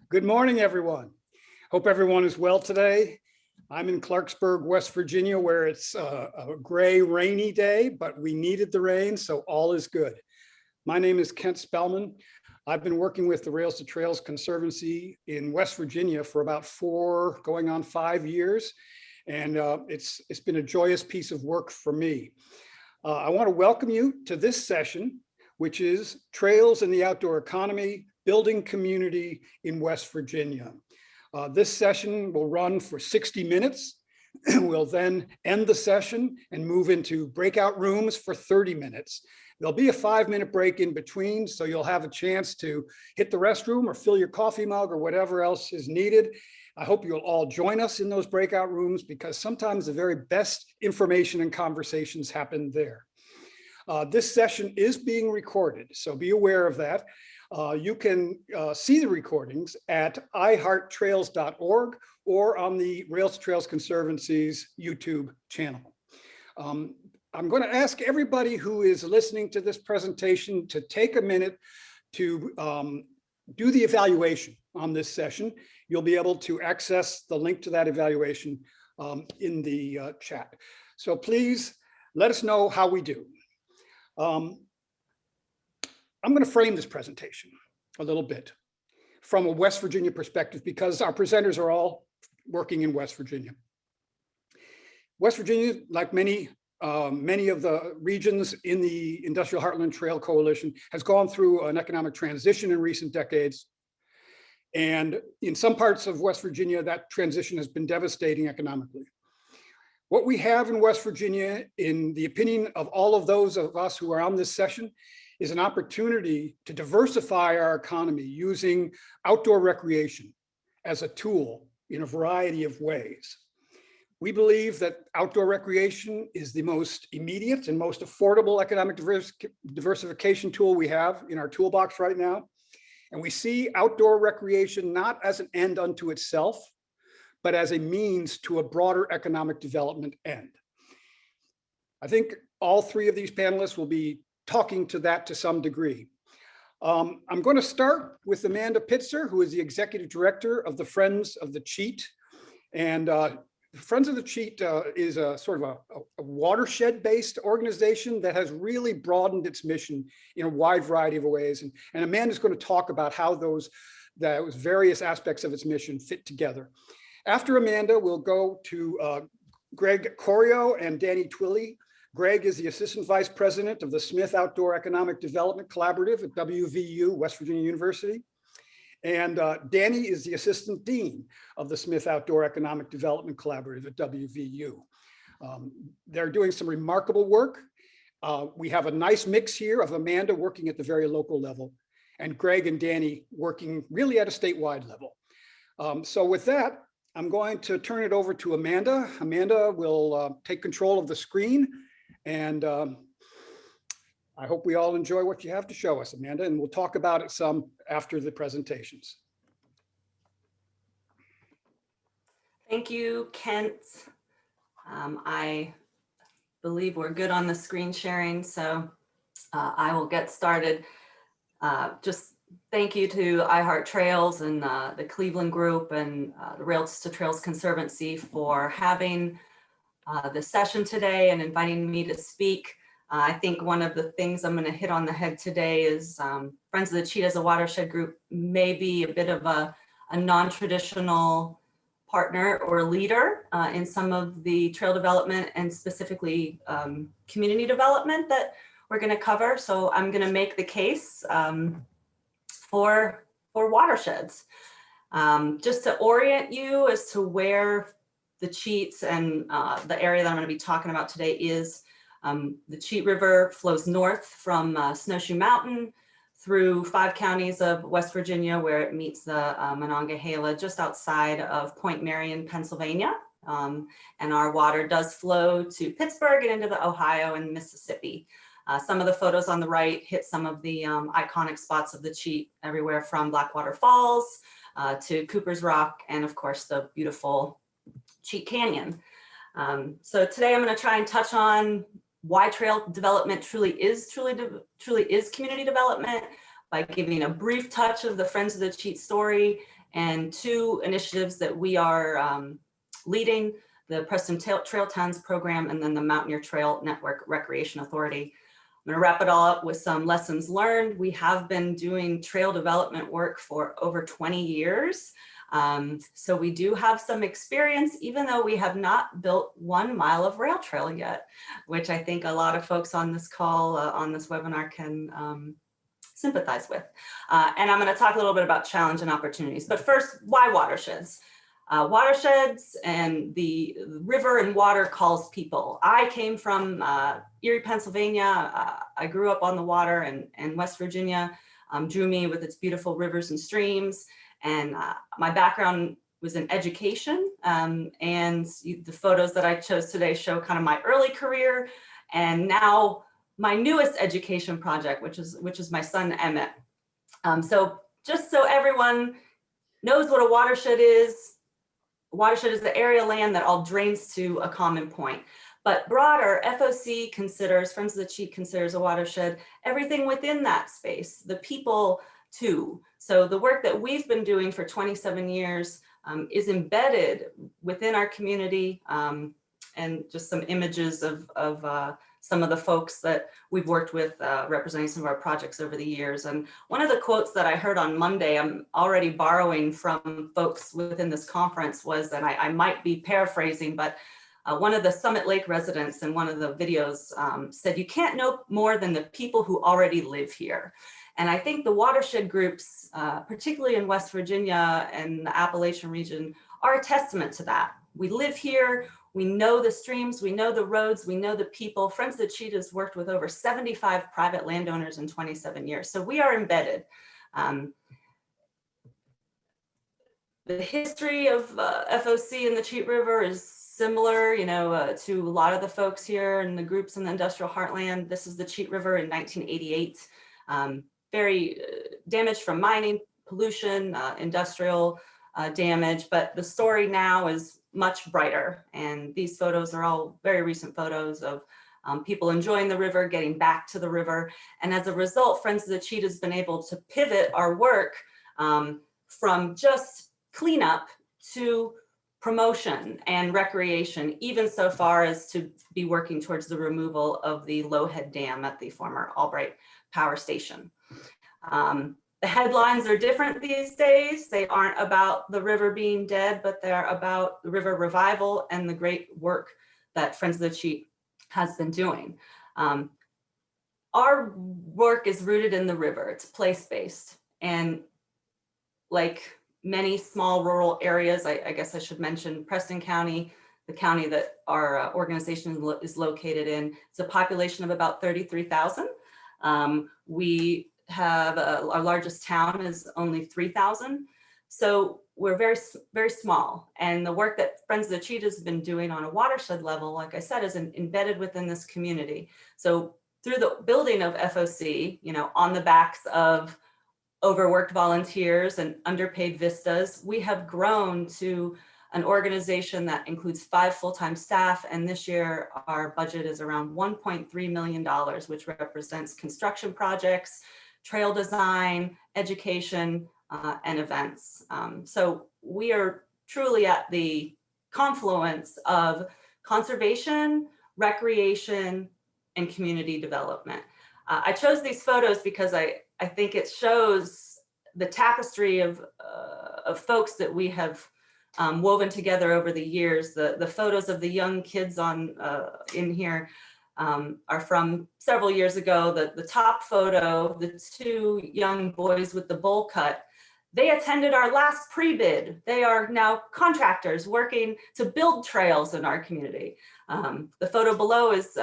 Good morning, everyone. Hope everyone is well today. I'm in Clarksburg, West Virginia, where it's a gray, rainy day, but we needed the rain, so all is good. My name is Kent Spellman. I've been working with the Rails to Trails Conservancy in West Virginia for about 4, going on 5 years, and it's been a joyous piece of work for me. I want to welcome you to this session, which is Trails in the Outdoor Economy, Building Community in West Virginia. This session will run for 60 minutes. We'll then end the session and move into breakout rooms for 30 minutes. There'll be a 5-minute break in between, so you'll have a chance to hit the restroom or fill your coffee mug or whatever else is needed. I hope you'll all join us in those breakout rooms because sometimes the very best information and conversations happen there. This session is being recorded, so be aware of that. You can see the recordings at ihearttrails.org or on the Rails to Trails Conservancy's YouTube channel. I'm going to ask everybody who is listening to this presentation to take a minute to do the evaluation on this session. You'll be able to access the link to that evaluation in the chat. So please let us know how we do. I'm going to frame this presentation a little bit from a West Virginia perspective because our presenters are all working in West Virginia. West Virginia, like many of the regions in the Industrial Heartland Trail Coalition, has gone through an economic transition in recent decades. And in some parts of West Virginia, that transition has been devastating economically. What we have in West Virginia, in the opinion of all of those of us who are on this session, is an opportunity to diversify our economy using outdoor recreation as a tool in a variety of ways. We believe that outdoor recreation is the most immediate and most affordable economic diversification tool we have in our toolbox right now. And we see outdoor recreation not as an end unto itself, but as a means to a broader economic development end. I think all 3 of these panelists will be talking to that to some degree. I'm going to start with Amanda Pitzer, who is the Executive Director of the Friends of the Cheat. And Friends of the Cheat is a sort of a watershed-based organization that has really broadened its mission in a wide variety of ways. And Amanda's going to talk about how those various aspects of its mission fit together. After Amanda, we'll go to Greg Corio and Danny Twilley. Greg is the Assistant Vice President of the Smith Outdoor Economic Development Collaborative at WVU, West Virginia University. And Danny is the Assistant Dean of the Smith Outdoor Economic Development Collaborative at WVU. They're doing some remarkable work. We have a nice mix here of Amanda working at the very local level and Greg and Danny working really at a statewide level. So with that, I'm going to turn it over to Amanda. Amanda will take control of the screen. And I hope we all enjoy what you have to show us, Amanda, and we'll talk about it some after the presentations. Thank you, Kent. I believe we're good on the screen sharing, so I will get started. Just thank you to iHeartTrails and the Cleveland Group and the Rails to Trails Conservancy for having this session today and inviting me to speak. I think one of the things I'm going to hit on the head today is Friends of the Cheat as a watershed group may be a bit of a non-traditional partner or leader in some of the trail development and specifically community development that we're going to cover. So I'm going to make the case for watersheds. Just to orient you as to where the Cheats and the area that I'm going to be talking about today is the Cheat River flows north from Snowshoe Mountain through 5 counties of West Virginia, where it meets the Monongahela just outside of Point Marion, Pennsylvania. And our water does flow to Pittsburgh and into the Ohio and Mississippi. Some of the photos on the right hit some of the iconic spots of the Cheat, everywhere from Blackwater Falls to Cooper's Rock, and of course the beautiful Cheat Canyon. So today I'm going to try and touch on why trail development truly is community development by giving a brief touch of the Friends of the Cheat story and 2 initiatives that we are leading, the Preston Trail Towns program and then the Mountaineer Trail Network Recreation Authority. I'm going to wrap it all up with some lessons learned. We have been doing trail development work for over 20 years. So we do have some experience, even though we have not built 1 mile of rail trail yet, which I think a lot of folks on this call, on this webinar can sympathize with. And I'm going to talk a little bit about challenge and opportunities. But first, why watersheds? Watersheds and the river and water calls people. I came from Erie, Pennsylvania. I grew up on the water, and West Virginia drew me with its beautiful rivers and streams. And my background was in education, and the photos that I chose today show kind of my early career, and now my newest education project, which is my son Emmett. So just so everyone knows what a watershed is the area of land that all drains to a common point. But broader, FOC considers, Friends of the Cheat considers a watershed everything within that space, the people too. So the work that we've been doing for 27 years is embedded within our community, and just some images of some of the folks that we've worked with representing some of our projects over the years. And one of the quotes that I heard on Monday, I'm already borrowing from folks within this conference, was, and I might be paraphrasing, but one of the Summit Lake residents in one of the videos said, "You can't know more than the people who already live here." And I think the watershed groups, particularly in West Virginia and the Appalachian region, are a testament to that. We live here, we know the streams, we know the roads, we know the people. Friends of the Cheat has worked with over 75 private landowners in 27 years. So we are embedded. The history of FOC in the Cheat River is similar, to a lot of the folks here and the groups in the Industrial Heartland. This is the Cheat River in 1988. Very damaged from mining, pollution, industrial damage, but the story now is much brighter. And these photos are all very recent photos of people enjoying the river, getting back to the river. And as a result, Friends of the Cheat has been able to pivot our work from just cleanup to promotion and recreation, even so far as to be working towards the removal of the Lowhead Dam at the former Albright Power Station. The headlines are different these days. They aren't about the river being dead, but they're about the river revival and the great work that Friends of the Cheat has been doing. Our work is rooted in the river. It's place-based. And like many small rural areas, I guess I should mention Preston County, the county that our organization is located in. It's a population of about 33,000. We have our largest town is only 3,000. So we're very, very small. And the work that Friends of the Cheat has been doing on a watershed level, like I said, is embedded within this community. So through the building of FOC, on the backs of overworked volunteers and underpaid vistas, we have grown to an organization that includes 5 full-time staff. And this year, our budget is around $1.3 million, which represents construction projects, trail design, education, and events. So we are truly at the confluence of conservation, recreation, and community development. I chose these photos because I think it shows the tapestry of folks that we have woven together over the years. The photos of the young kids in here are from several years ago. The top photo, the 2 young boys with the bowl cut, they attended our last pre-bid. They are now contractors working to build trails in our community. The photo below is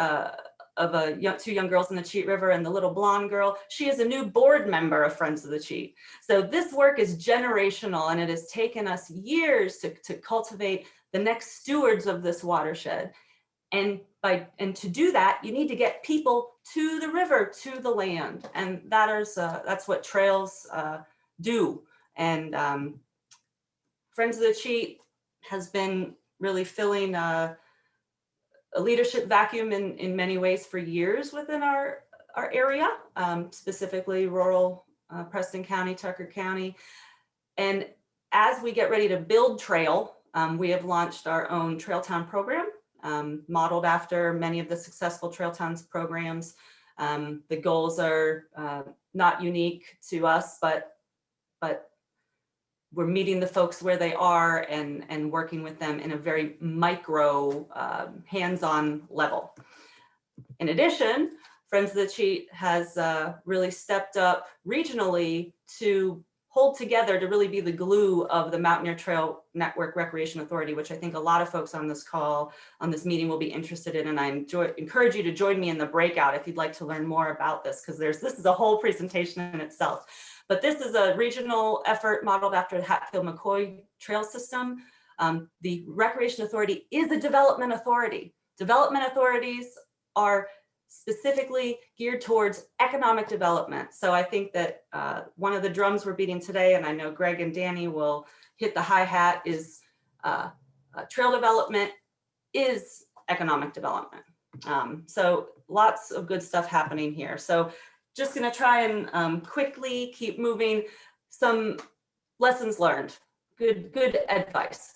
of 2 young girls in the Cheat River, and the little blonde girl, she is a new board member of Friends of the Cheat. So this work is generational, and it has taken us years to cultivate the next stewards of this watershed. And to do that, you need to get people to the river, to the land, and that's what trails do. And Friends of the Cheat has been really filling a leadership vacuum in many ways for years within our area, specifically rural Preston County, Tucker County. And as we get ready to build trail, we have launched our own Trail Town program, modeled after many of the successful Trail Towns programs. The goals are not unique to us, but we're meeting the folks where they are and working with them in a very micro, hands-on level. In addition, Friends of the Cheat has really stepped up regionally to hold together to really be the glue of the Mountaineer Trail Network Recreation Authority, which I think a lot of folks on this call, on this meeting will be interested in. And I encourage you to join me in the breakout if you'd like to learn more about this, because this is a whole presentation in itself. But this is a regional effort modeled after the Hatfield-McCoy Trail System. The Recreation Authority is a development authority. Development authorities are specifically geared towards economic development. So I think that one of the drums we're beating today, and I know Greg and Danny will hit the hi-hat, is trail development is economic development. So lots of good stuff happening here. So just gonna try and quickly keep moving. Some lessons learned, good advice.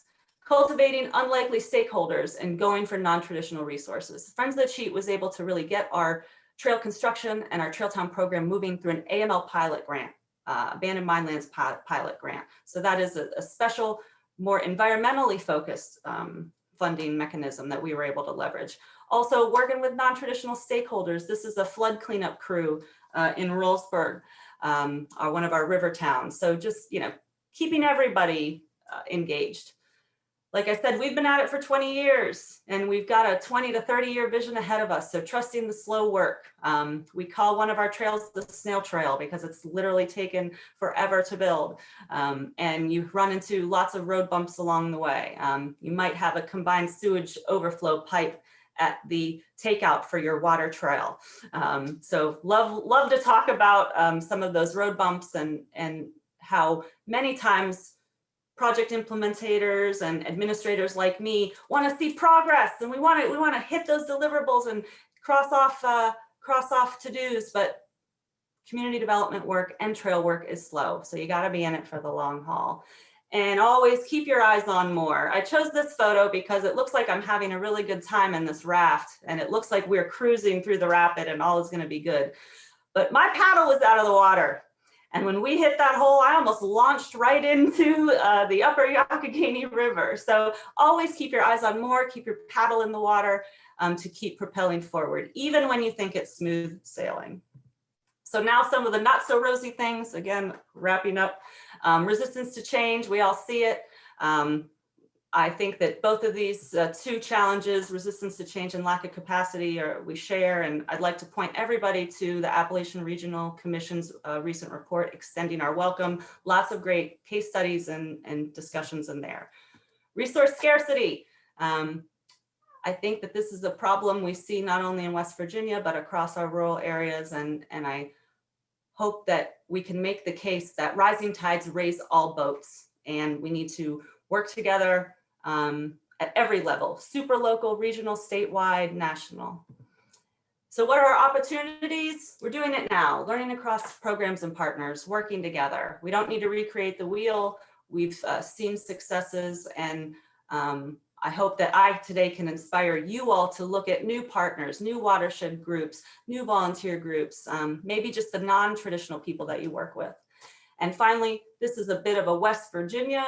Cultivating unlikely stakeholders and going for non-traditional resources. Friends of the Cheat was able to really get our trail construction and our Trail Town program moving through an AML pilot grant, Abandoned Minelands pilot grant. So that is a special, more environmentally focused funding mechanism that we were able to leverage. Also working with non-traditional stakeholders. This is a flood cleanup crew in Rollsburg, one of our river towns. So just, keeping everybody engaged. Like I said, we've been at it for 20 years and we've got a 20 to 30 year vision ahead of us. So trusting the slow work. We call one of our trails the snail trail because it's literally taken forever to build. And you run into lots of road bumps along the way. You might have a combined sewage overflow pipe at the takeout for your water trail. So love to talk about some of those road bumps and how many times project implementators and administrators like me want to see progress, and we want to hit those deliverables and cross off to-dos, but community development work and trail work is slow. So you got to be in it for the long haul. And always keep your eyes on more. I chose this photo because it looks like I'm having a really good time in this raft, and it looks like we're cruising through the rapid and all is going to be good. But my paddle was out of the water. And when we hit that hole, I almost launched right into the upper Youghiogheny River. So always keep your eyes on more, keep your paddle in the water to keep propelling forward, even when you think it's smooth sailing. So now some of the not so rosy things, again, wrapping up, resistance to change, we all see it. I think that both of these two challenges, resistance to change and lack of capacity, we share. And I'd like to point everybody to the Appalachian Regional Commission's recent report, Extending Our Welcome. Lots of great case studies and discussions in there. Resource scarcity. I think that this is a problem we see not only in West Virginia, but across our rural areas. And I hope that we can make the case that rising tides raise all boats, and we need to work together at every level, super local, regional, statewide, national. So what are our opportunities? We're doing it now, learning across programs and partners, working together. We don't need to recreate the wheel. We've seen successes, and I hope that I today can inspire you all to look at new partners, new watershed groups, new volunteer groups, maybe just the non-traditional people that you work with. And finally, this is a bit of a West Virginia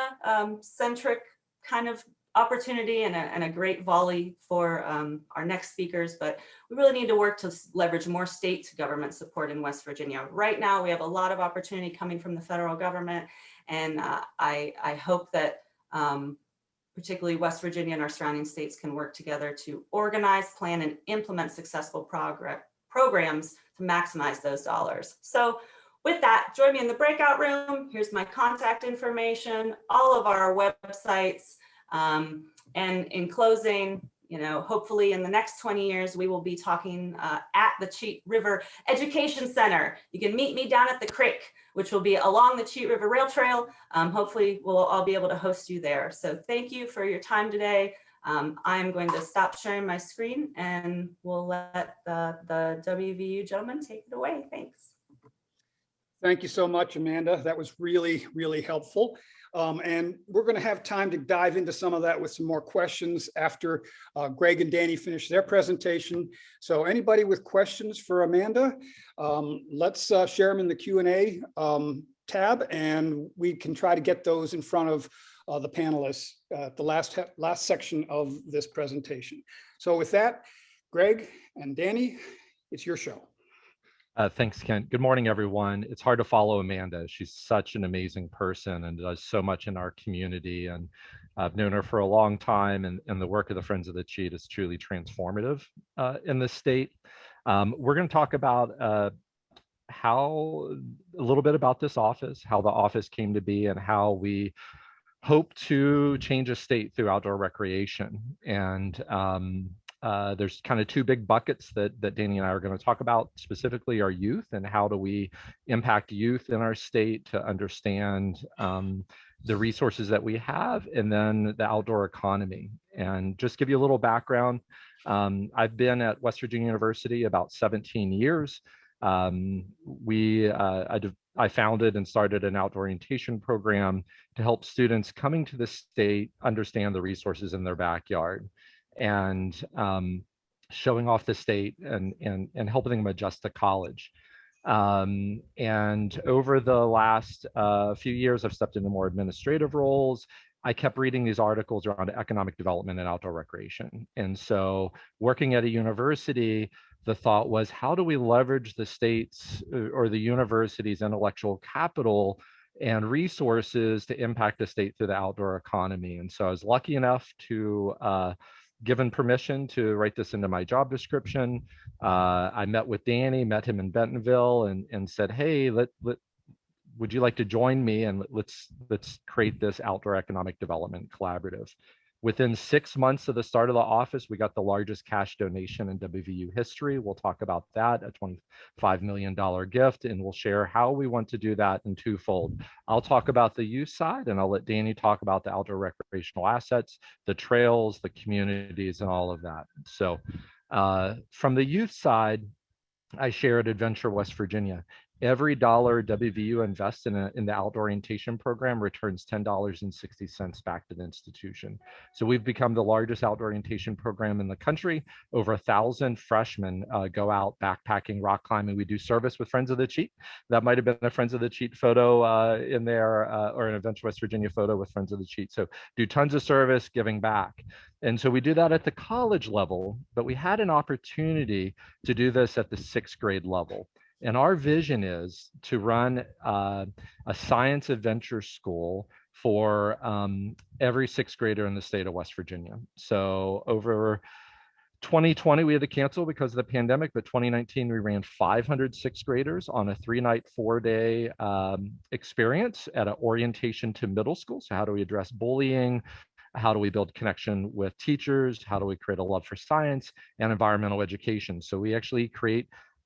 centric kind of opportunity and a great volley for our next speakers, but we really need to work to leverage more state government support in West Virginia. Right now, we have a lot of opportunity coming from the federal government, and I hope that particularly West Virginia and our surrounding states can work together to organize, plan, and implement successful programs to maximize those dollars. So with that, join me in the breakout room. Here's my contact information, all of our websites. And in closing, hopefully in the next 20 years, we will be talking at the Cheat River Education Center. You can meet me down at the creek, which will be along the Cheat River Rail Trail. Hopefully we'll all be able to host you there. So thank you for your time today. I'm going to stop sharing my screen and we'll let the WVU gentleman take it away. Thanks. Thank you so much, Amanda. That was really, really helpful. And we're going to have time to dive into some of that with some more questions after Greg and Danny finish their presentation. So anybody with questions for Amanda, let's share them in the Q&A tab, and we can try to get those in front of the panelists at the last section of this presentation. So with that, Greg and Danny, it's your show. Thanks, Kent. Good morning, everyone. It's hard to follow Amanda. She's such an amazing person and does so much in our community. And I've known her for a long time, and the work of the Friends of the Cheat is truly transformative in the state. We're going to talk about a little bit about this office, how the office came to be, and how we hope to change a state through outdoor recreation. And there's kind of two big buckets that Danny and I are going to talk about, specifically our youth and how do we impact youth in our state to understand the resources that we have, and then the outdoor economy. And just give you a little background. I've been at West Virginia University about 17 years. I founded and started an outdoor orientation program to help students coming to the state understand the resources in their backyard, and showing off the state and helping them adjust to college. And over the last few years, I've stepped into more administrative roles. I kept reading these articles around economic development and outdoor recreation. And so working at a university, the thought was, how do we leverage the state's or the university's intellectual capital and resources to impact the state through the outdoor economy? And so I was lucky enough to given permission to write this into my job description. I met with Danny, met him in Bentonville, and said, hey, would you like to join me, and let's create this outdoor economic development collaborative. Within 6 months of the start of the office, we got the largest cash donation in WVU history. We'll talk about that, a $25 million gift, and we'll share how we want to do that in twofold. I'll talk about the youth side, and I'll let Danny talk about the outdoor recreational assets, the trails, the communities, and all of that. So from the youth side, I share at Adventure West Virginia. Every dollar WVU invests in the outdoor orientation program returns $10.60 back to the institution. So we've become the largest outdoor orientation program in the country. Over 1,000 freshmen go out backpacking, rock climbing. We do service with Friends of the Cheat. That might have been a Friends of the Cheat photo in there, or an Adventure West Virginia photo with Friends of the Cheat. So do tons of service, giving back. And so we do that at the college level, but we had an opportunity to do this at the 6th grade level. And our vision is to run a science adventure school for every 6th grader in the state of West Virginia. So over 2020, we had to cancel because of the pandemic, but 2019, we ran 500 6th graders on a 3-night, 4-day experience at an orientation to middle school. So how do we address bullying? How do we build connection with teachers? How do we create a love for science and environmental education? So we actually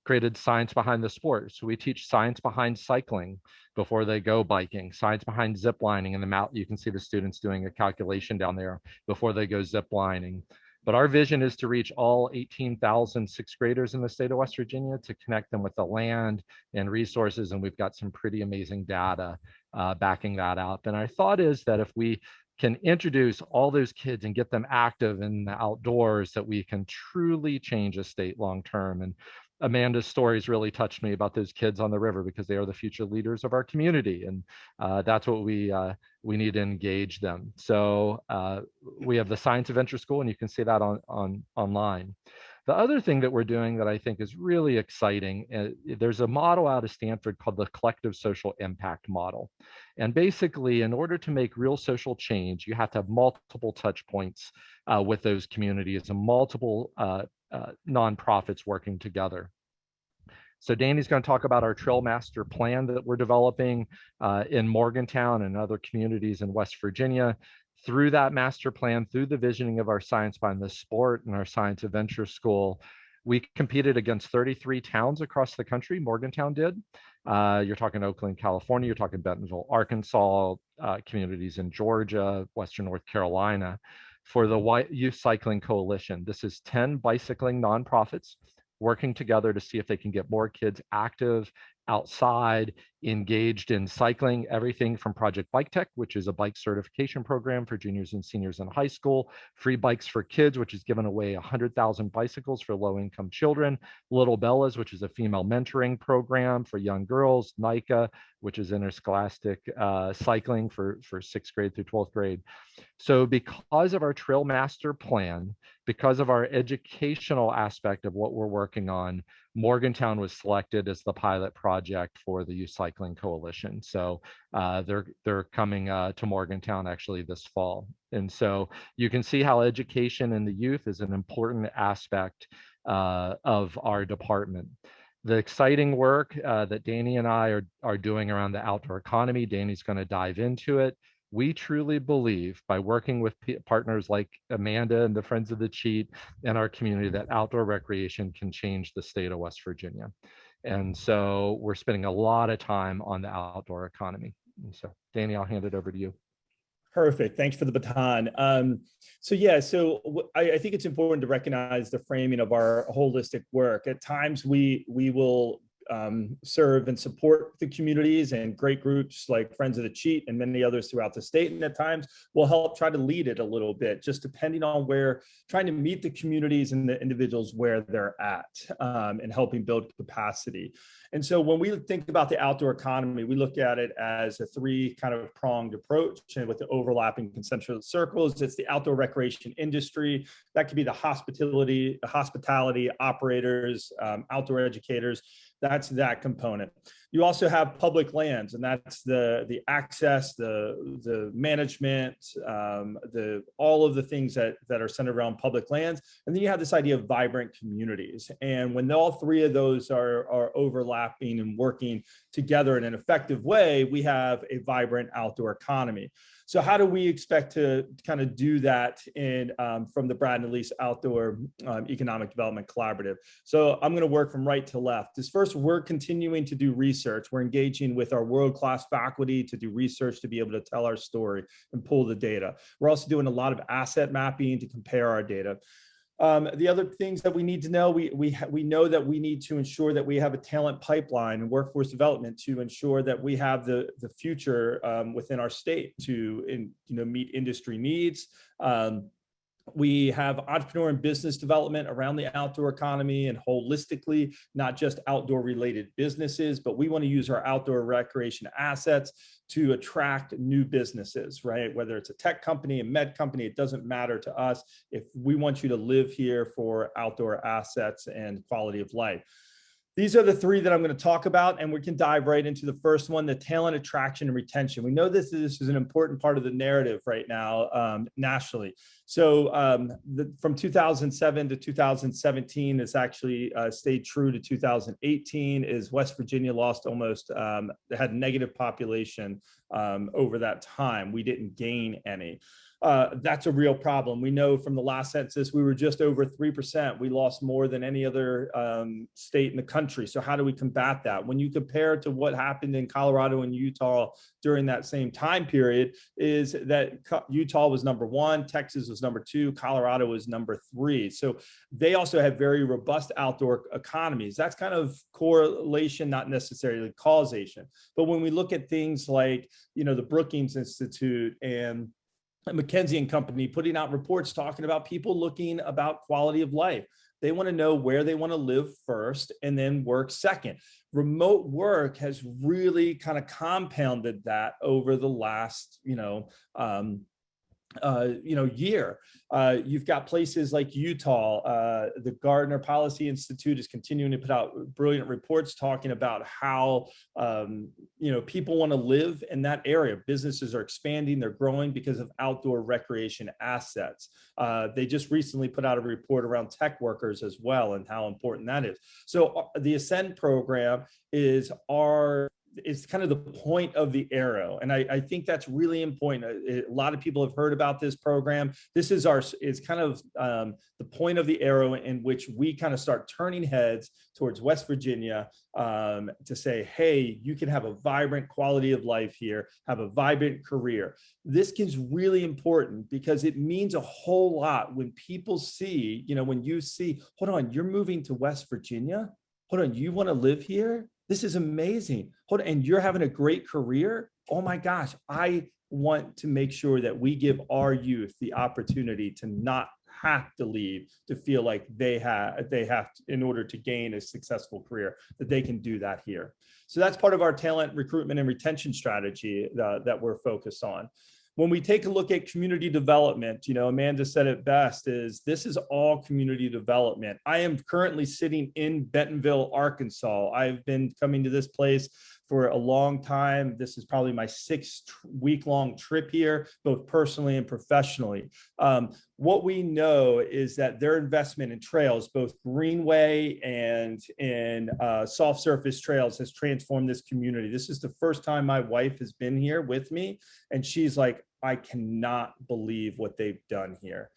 created science behind the sport. So we teach science behind cycling before they go biking, science behind zip lining in the mountain. You can see the students doing a calculation down there before they go zip lining. But our vision is to reach all 18,000 6th graders in the state of West Virginia, to connect them with the land and resources. And we've got some pretty amazing data backing that up. And our thought is that if we can introduce all those kids and get them active in the outdoors, that we can truly change a state long term. And Amanda's stories really touched me about those kids on the river, because they are the future leaders of our community, and that's what we need to engage them. So we have the Science Adventure School, and you can see that online. The other thing that we're doing that I think is really exciting, there's a model out of Stanford called the collective social impact model. And basically, in order to make real social change, you have to have multiple touch points with those communities and multiple nonprofits working together. So Danny's going to talk about our trail master plan that we're developing in Morgantown and other communities in West Virginia. Through that master plan, through the visioning of our Science Behind the Sport and our Science Adventure School, we competed against 33 towns across the country. Morgantown did. You're talking Oakland, California. You're talking Bentonville, Arkansas, communities in Georgia, Western North Carolina, for the Youth Cycling Coalition. This is 10 bicycling nonprofits working together to see if they can get more kids active outside, engaged in cycling, everything from Project Bike Tech, which is a bike certification program for juniors and seniors in high school, Free Bikes for Kids, which has given away 100,000 bicycles for low-income children, Little Bellas, which is a female mentoring program for young girls, NICA, which is interscholastic cycling for 6th grade through 12th grade. So because of our Trail Master Plan, because of our educational aspect of what we're working on, Morgantown was selected as the pilot project for the Youth Cycling Coalition. So they're coming to Morgantown actually this fall. And so you can see how education in the youth is an important aspect of our department. The exciting work that Danny and I are doing around the outdoor economy, Danny's going to dive into it. We truly believe, by working with partners like Amanda and the Friends of the Cheat and our community, that outdoor recreation can change the state of West Virginia. And so we're spending a lot of time on the outdoor economy. And so Danny, I'll hand it over to you. Perfect. Thanks for the baton. I think it's important to recognize the framing of our holistic work. At times we will serve and support the communities and great groups like Friends of the Cheat and many others throughout the state. And at times we'll help try to lead it a little bit, just depending on where, trying to meet the communities and the individuals where they're at, and helping build capacity. And so when we think about the outdoor economy, we look at it as a 3 kind of pronged approach, and with the overlapping concentric circles. It's the outdoor recreation industry. That could be the hospitality operators, outdoor educators. That's that component. You also have public lands, and that's the access, the management, all of the things that are centered around public lands. And then you have this idea of vibrant communities. And when all 3 of those are overlapping and working together in an effective way, we have a vibrant outdoor economy. So how do we expect to kind of do that from the Brad and Alys Outdoor Economic Development Collaborative? So I'm going to work from right to left. First, we're continuing to do research. We're engaging with our world-class faculty to do research, to be able to tell our story and pull the data. We're also doing a lot of asset mapping to compare our data. The other things that we need to know, we know that we need to ensure that we have a talent pipeline and workforce development to ensure that we have the future within our state to meet industry needs. We have entrepreneur and business development around the outdoor economy and holistically, not just outdoor related businesses, but we want to use our outdoor recreation assets to attract new businesses, right? Whether it's a tech company, a med company, it doesn't matter to us if we want you to live here for outdoor assets and quality of life. These are the 3 that I'm going to talk about, and we can dive right into the first one, the talent attraction and retention. We know this is an important part of the narrative right now nationally. So from 2007 to 2017, it's actually stayed true to 2018, is West Virginia lost almost, had negative population over that time. We didn't gain any. That's a real problem. We know from the last census, we were just over 3%. We lost more than any other state in the country. So how do we combat that? When you compare to what happened in Colorado and Utah during that same time period, is that Utah was number 1, Texas was number 2, Colorado was number 3. So they also have very robust outdoor economies. That's kind of correlation, not necessarily causation. But when we look at things like, the Brookings Institute and McKinsey and Company putting out reports talking about people looking about quality of life. They want to know where they want to live first and then work second. Remote work has really kind of compounded that over the last, year. You've got places like Utah. The Gardner Policy Institute is continuing to put out brilliant reports talking about how people want to live in that area. Businesses are expanding, they're growing because of outdoor recreation assets. They just recently put out a report around tech workers as well and how important that is. So the Ascend program is kind of the point of the arrow. And I think that's really important. A lot of people have heard about this program. This is kind of the point of the arrow in which we kind of start turning heads towards West Virginia to say, hey, you can have a vibrant quality of life here, have a vibrant career. This is really important because it means a whole lot when people see, when you see, hold on, you're moving to West Virginia? Hold on, you want to live here? this is amazing. Hold on, and you're having a great career. Oh my gosh, I want to make sure that we give our youth the opportunity to not have to leave, to feel like they have to, in order to gain a successful career, that they can do that here. So that's part of our talent recruitment and retention strategy that we're focused on. When we take a look at community development, you know, Amanda said it best, is this is all community development. I am currently sitting in Bentonville, Arkansas. I've been coming to this place for a long time. This is probably my 6-week-long trip here, both personally and professionally. What we know is that their investment in trails, both greenway and in soft surface trails, has transformed this community. This is the first time my wife has been here with me, and she's like, I cannot believe what they've done here.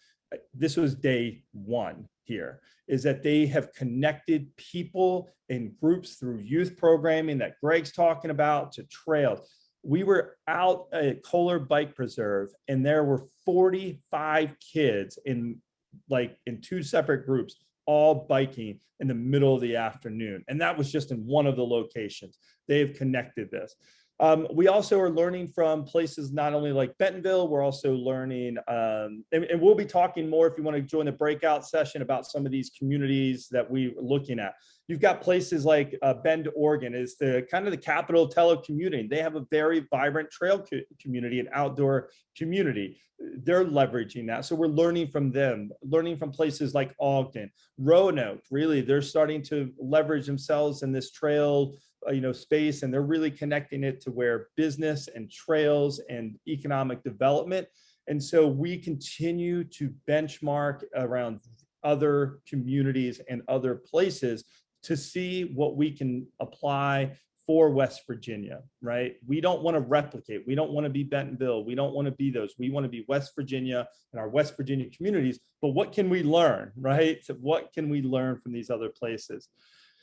This was day one here, is that they have connected people in groups through youth programming that Greg's talking about, to trails. We were out at Kohler Bike Preserve, and there were 45 kids in 2 separate groups, all biking in the middle of the afternoon. And that was just in one of the locations. They've connected this. We also are learning from places not only like Bentonville, we're also learning, and we'll be talking more if you want to join the breakout session about some of these communities that we're looking at. You've got places like Bend, Oregon is the kind of the capital of telecommuting. They have a very vibrant trail community and outdoor community. They're leveraging that. So we're learning from them, learning from places like Ogden, Roanoke. Really, they're starting to leverage themselves in this trail space, and they're really connecting it to where business and trails and economic development. And so we continue to benchmark around other communities and other places to see what we can apply for West Virginia, right? We don't want to replicate. We don't want to be Bentonville. We don't want to be those. We want to be West Virginia and our West Virginia communities. But what can we learn, right? So what can we learn from these other places?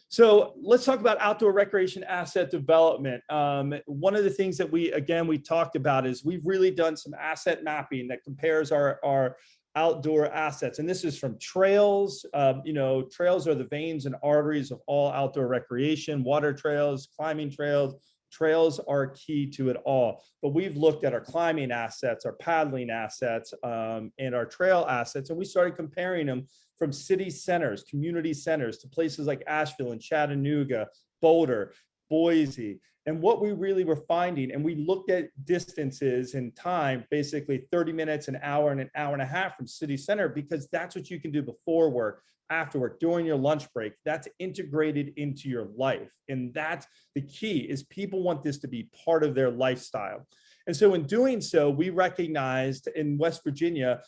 So let's talk about outdoor recreation asset development. One of the things that we talked about is we've really done some asset mapping that compares our outdoor assets. And this is from trails. Trails are the veins and arteries of all outdoor recreation, water trails, climbing trails. Trails are key to it all. But we've looked at our climbing assets, our paddling assets, and our trail assets, and we started comparing them from city centers, community centers, to places like Asheville and Chattanooga, Boulder, Boise. And what we really were finding, and we looked at distances and time, basically 30 minutes, an hour, and an hour and a half from city center, because that's what you can do before work, after work, during your lunch break. That's integrated into your life. And that's the key, is people want this to be part of their lifestyle. And so in doing so, we recognized in West Virginia,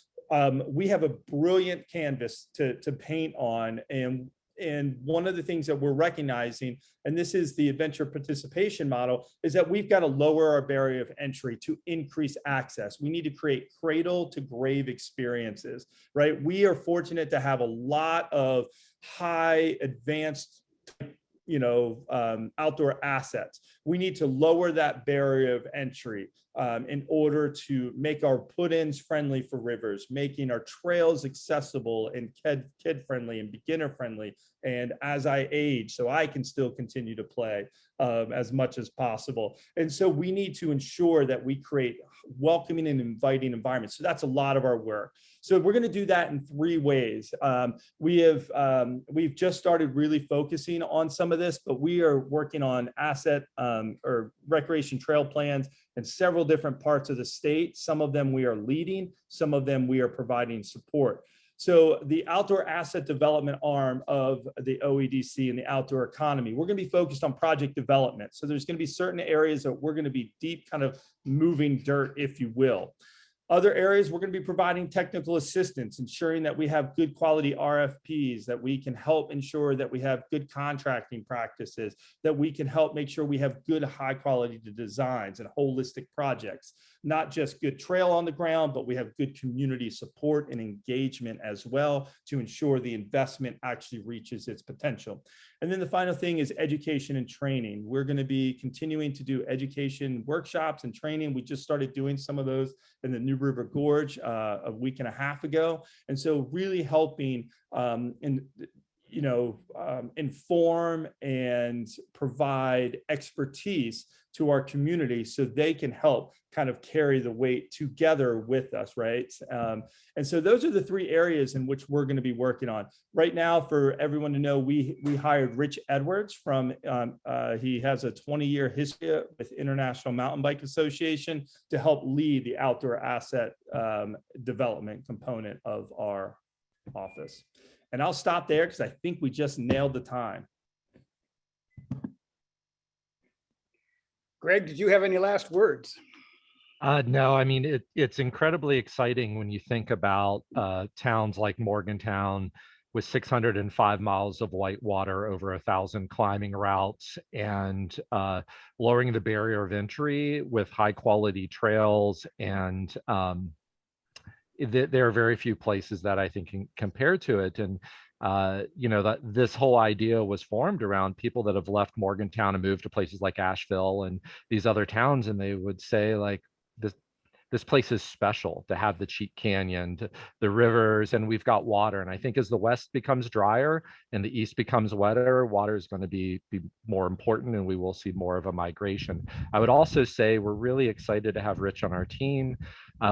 we have a brilliant canvas to paint on. And one of the things that we're recognizing, and this is the adventure participation model, is that we've got to lower our barrier of entry to increase access. We need to create cradle to grave experiences, right? We are fortunate to have a lot of high advanced outdoor assets. We need to lower that barrier of entry in order to make our put-ins friendly for rivers, making our trails accessible and kid-friendly and beginner-friendly. And as I age, so I can still continue to play as much as possible. And so we need to ensure that we create welcoming and inviting environments. So that's a lot of our work. So we're going to do that in 3 ways. We've just started really focusing on some of this, but we are working on asset or recreation trail plans in several different parts of the state. Some of them we are leading, some of them we are providing support. So the outdoor asset development arm of the OEDC and the outdoor economy, we're going to be focused on project development. So there's going to be certain areas that we're going to be deep kind of moving dirt, if you will. Other areas, we're going to be providing technical assistance, ensuring that we have good quality RFPs, that we can help ensure that we have good contracting practices, that we can help make sure we have good high quality designs and holistic projects, not just good trail on the ground, but we have good community support and engagement as well to ensure the investment actually reaches its potential. And then the final thing is education and training. We're going to be continuing to do education workshops and training. We just started doing some of those in the New River Gorge a week and a half ago. And so really helping inform and provide expertise to our community so they can help kind of carry the weight together with us, right? And so those are the three areas in which we're going to be working on. Right now, for everyone to know, we hired Rich Edwards from, he has a 20-year history with International Mountain Bike Association to help lead the outdoor asset development component of our office. And I'll stop there because I think we just nailed the time. Greg, did you have any last words? No, I mean, it's incredibly exciting when you think about towns like Morgantown with 605 miles of white water, over 1,000 climbing routes, and lowering the barrier of entry with high quality trails. And there are very few places that I think can compare to it. And that this whole idea was formed around people that have left Morgantown and moved to places like Asheville and these other towns, and they would say, like, this place is special to have the Cheat Canyon, the rivers, and we've got water. And I think as the West becomes drier and the East becomes wetter, water is going to be more important, and we will see more of a migration. I would also say we're really excited to have Rich on our team.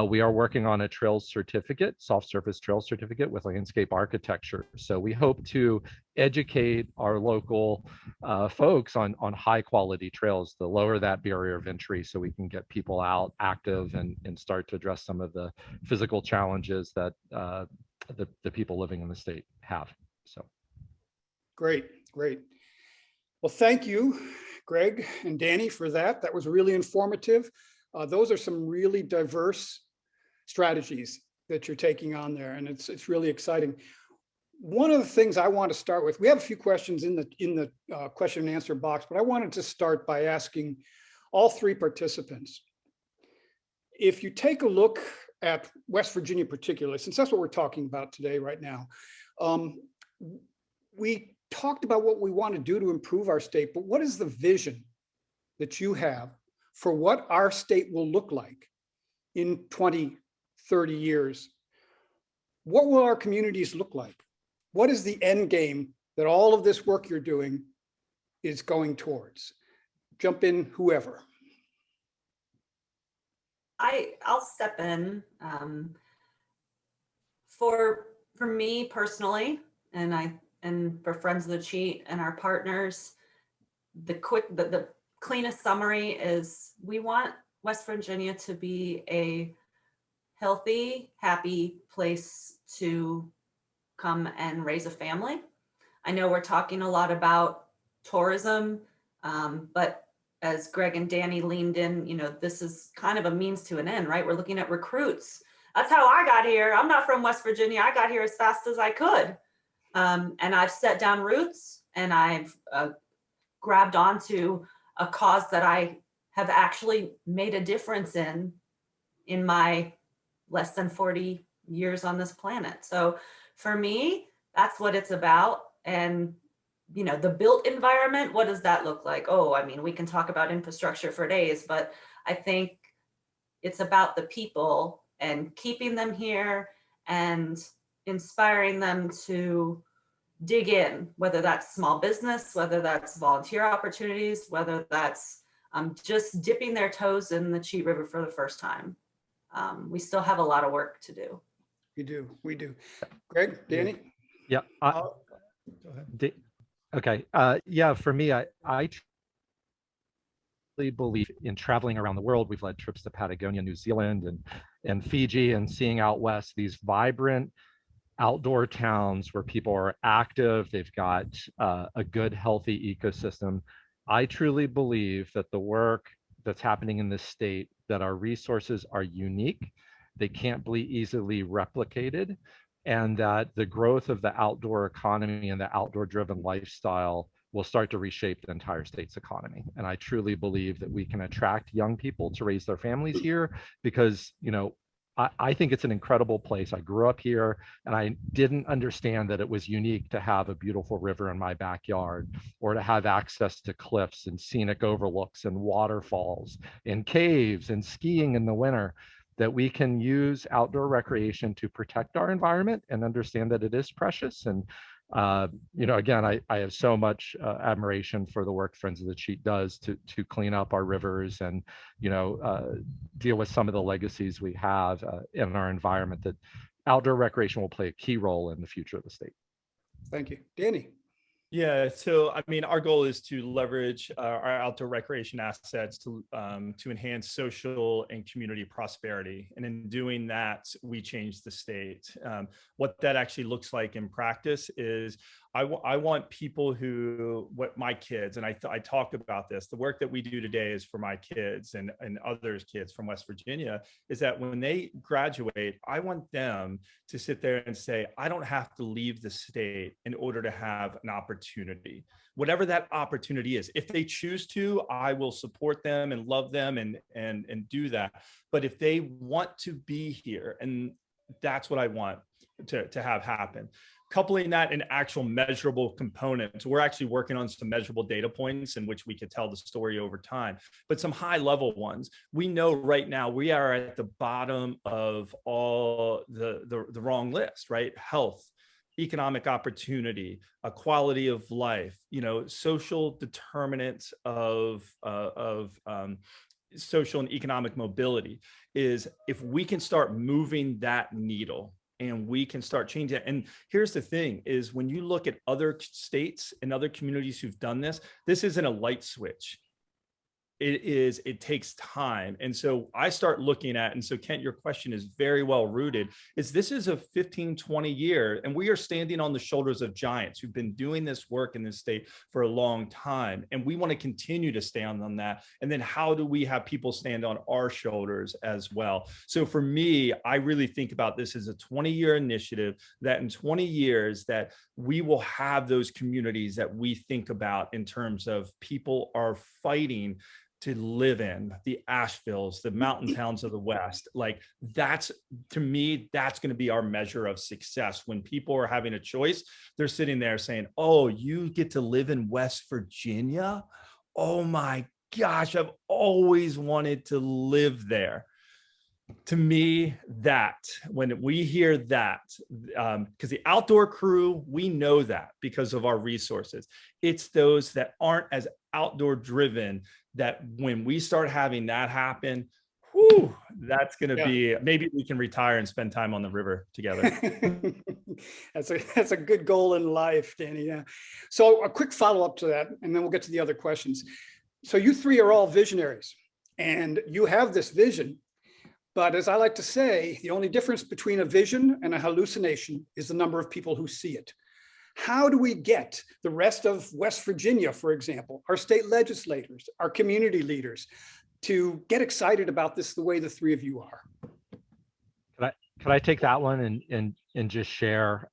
We are working on a trails certificate, soft surface trails certificate with landscape architecture. So we hope to educate our local folks on high quality trails to lower that barrier of entry so we can get people out active and start to address some of the physical challenges that the people living in the state have. So Great. Well, thank you, Greg and Danny, for that. That was really informative. Those are some really diverse strategies that you're taking on there, and it's really exciting. One of the things I want to start with, we have a few questions in the question and answer box, but I wanted to start by asking all three participants, if you take a look at West Virginia particularly, since that's what we're talking about today right now, we talked about what we want to do to improve our state, but what is the vision that you have for what our state will look like in 20, 30 years? What will our communities look like? What is the end game that all of this work you're doing is going towards? Jump in, whoever. I'll step in. For me personally, and for Friends of the Cheat and our partners, the cleanest summary is we want West Virginia to be a healthy, happy place to come and raise a family. I know we're talking a lot about tourism, but as Greg and Danny leaned in, this is kind of a means to an end, right? We're looking at recruits. That's how I got here. I'm not from West Virginia. I got here as fast as I could. And I've set down roots, and I've grabbed onto a cause that I have actually made a difference in my less than 40 years on this planet. So for me, that's what it's about. And the built environment, what does that look like? Oh, I mean, we can talk about infrastructure for days, but I think it's about the people and keeping them here and inspiring them to dig in, whether that's small business, whether that's volunteer opportunities, whether that's just dipping their toes in the Cheat River for the first time. We still have a lot of work to do. We do. Greg, Danny? Yeah. Go ahead. Okay. Yeah, for me, I truly believe in traveling around the world. We've led trips to Patagonia, New Zealand, and Fiji, and seeing out west these vibrant outdoor towns where people are active. They've got a good, healthy ecosystem. I truly believe that the work that's happening in this state, that our resources are unique, they can't be easily replicated, and that the growth of the outdoor economy and the outdoor driven lifestyle will start to reshape the entire state's economy. And I truly believe that we can attract young people to raise their families here because, I think it's an incredible place. I grew up here, and I didn't understand that it was unique to have a beautiful river in my backyard, or to have access to cliffs and scenic overlooks and waterfalls and caves and skiing in the winter, that we can use outdoor recreation to protect our environment and understand that it is precious. And Again, I have so much admiration for the work Friends of the Cheat does to clean up our rivers and, deal with some of the legacies we have in our environment, that outdoor recreation will play a key role in the future of the state. Thank you. Danny. Yeah, so I mean, our goal is to leverage our outdoor recreation assets to enhance social and community prosperity, and in doing that, we change the state. What that actually looks like in practice is, I want people who, my kids, and I talk about this, the work that we do today is for my kids and others' kids from West Virginia, is that when they graduate, I want them to sit there and say, I don't have to leave the state in order to have an opportunity. Whatever that opportunity is, if they choose to, I will support them and love them and do that. But if they want to be here, and that's what I want to have happen. Coupling that in actual measurable components, we're actually working on some measurable data points in which we could tell the story over time, but some high level ones. We know right now we are at the bottom of all the wrong list, right? Health, economic opportunity, a quality of life, social determinants of social and economic mobility. Is if we can start moving that needle, and we can start changing it. And here's the thing is, when you look at other states and other communities who've done this, this isn't a light switch. It takes time. And so I start looking at, and so Kent, your question is very well rooted, is this is a 15, 20 year, and we are standing on the shoulders of giants who've been doing this work in this state for a long time. And we want to continue to stand on that. And then how do we have people stand on our shoulders as well? So for me, I really think about this as a 20-year initiative, that in 20 years that we will have those communities that we think about in terms of people are fighting to live in, the Asheville's, the mountain towns of the West. Like, that's, to me, that's going to be our measure of success. When people are having a choice, they're sitting there saying, oh, you get to live in West Virginia? Oh my gosh, I've always wanted to live there. To me, that when we hear that, because the outdoor crew, we know that because of our resources. It's those that aren't as outdoor driven that when we start having that happen, whew, that's going to be, maybe we can retire and spend time on the river together. That's a good goal in life, Danny. Yeah. So a quick follow-up to that, and then we'll get to the other questions. So you three are all visionaries, and you have this vision. But as I like to say, the only difference between a vision and a hallucination is the number of people who see it. How do we get the rest of West Virginia, for example, our state legislators, our community leaders, to get excited about this the way the three of you are? Could I take that one and just share,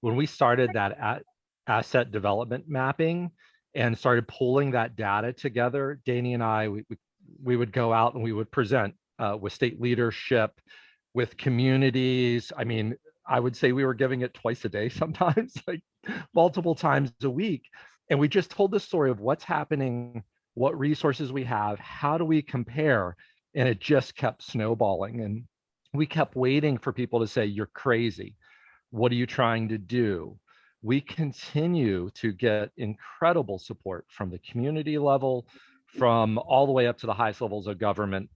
when we started that asset development mapping and started pulling that data together, Danny and I, we would go out and we would present with state leadership, with communities. I mean, I would say we were giving it twice a day sometimes, like multiple times a week. And we just told the story of what's happening, what resources we have, how do we compare? And it just kept snowballing. And we kept waiting for people to say, you're crazy. What are you trying to do? We continue to get incredible support from the community level, from all the way up to the highest levels of government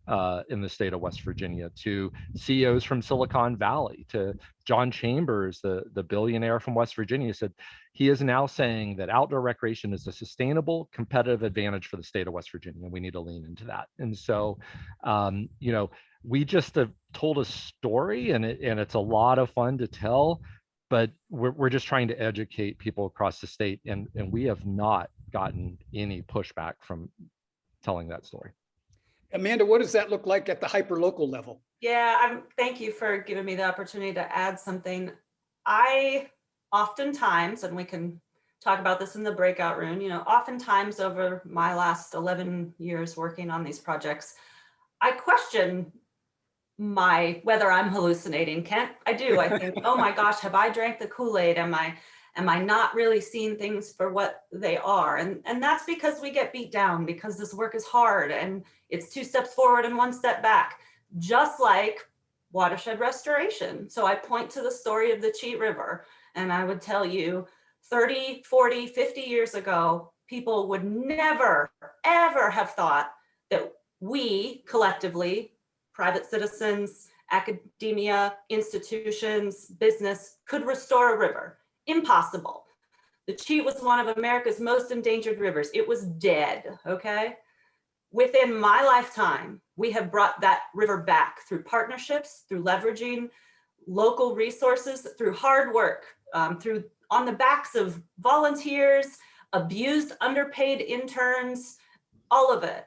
in the state of West Virginia, to CEOs from Silicon Valley, to John Chambers, the billionaire from West Virginia, said he is now saying that outdoor recreation is a sustainable competitive advantage for the state of West Virginia, and we need to lean into that. And so, we just have told a story, and it's a lot of fun to tell, but we're just trying to educate people across the state, and we have not gotten any pushback from telling that story. Amanda, what does that look like at the hyperlocal level? Yeah, thank you for giving me the opportunity to add something. I oftentimes, and we can talk about this in the breakout room, oftentimes over my last 11 years working on these projects, I question whether I'm hallucinating, Kent. I do. I think, oh my gosh, have I drank the Kool-Aid? Am I not really seeing things for what they are? And that's because we get beat down, because this work is hard and it's 2 steps forward and 1 step back, just like watershed restoration. So I point to the story of the Cheat River, and I would tell you, 30, 40, 50 years ago, people would never, ever have thought that we collectively, private citizens, academia, institutions, business, could restore a river. Impossible. The Cheat was one of America's most endangered rivers. It was dead, okay? Within my lifetime, we have brought that river back through partnerships, through leveraging local resources, through hard work, through on the backs of volunteers, abused, underpaid interns, all of it.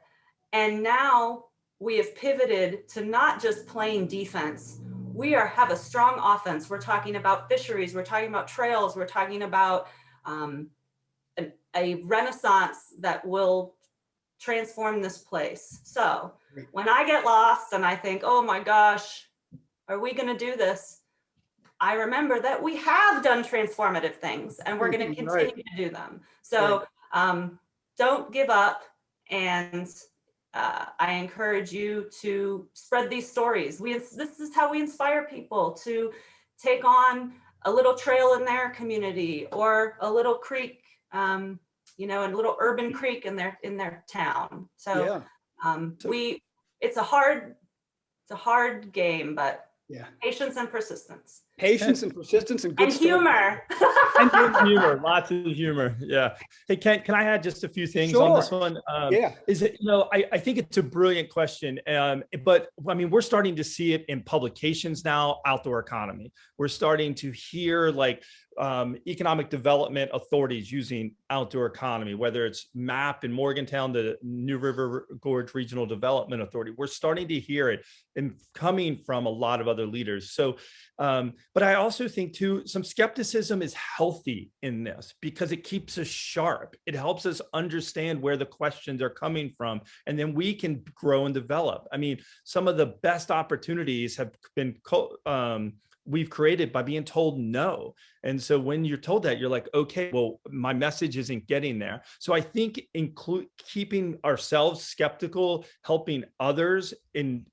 And now we have pivoted to not just playing defense. We have a strong offense. We're talking about fisheries, we're talking about trails, we're talking about a renaissance that will transform this place. So when I get lost and I think, oh my gosh, are we going to do this? I remember that we have done transformative things and we're going to continue to do them. So don't give up. And I encourage you to spread these stories. This is how we inspire people to take on a little trail in their community or a little creek, you know, a little urban creek in their town. So it's a hard game, but patience and persistence. Patience and persistence and good and humor. And humor, lots of humor. Yeah. Hey, Kent, can I add just a few things on this one? Is it, you know, I think it's a brilliant question. But I mean, we're starting to see it in publications now, outdoor economy. We're starting to hear like economic development authorities using outdoor economy, whether it's MAP in Morgantown, the New River Gorge Regional Development Authority. We're starting to hear it and coming from a lot of other leaders. So, but I also think too, some skepticism is healthy in this because it keeps us sharp. It helps us understand where the questions are coming from, and then we can grow and develop. I mean, some of the best opportunities have been we've created by being told no. And so when you're told that, you're like, okay, well, my message isn't getting there. So I think keeping ourselves skeptical, helping others in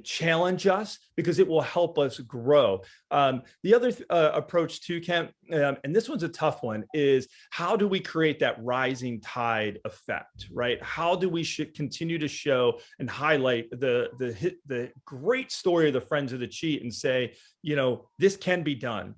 challenge us, because it will help us grow. The other approach too, Kent, and this one's a tough one, is how do we create that rising tide effect, right? How do we continue to show and highlight the great story of the Friends of the Cheat and say, you know, this can be done.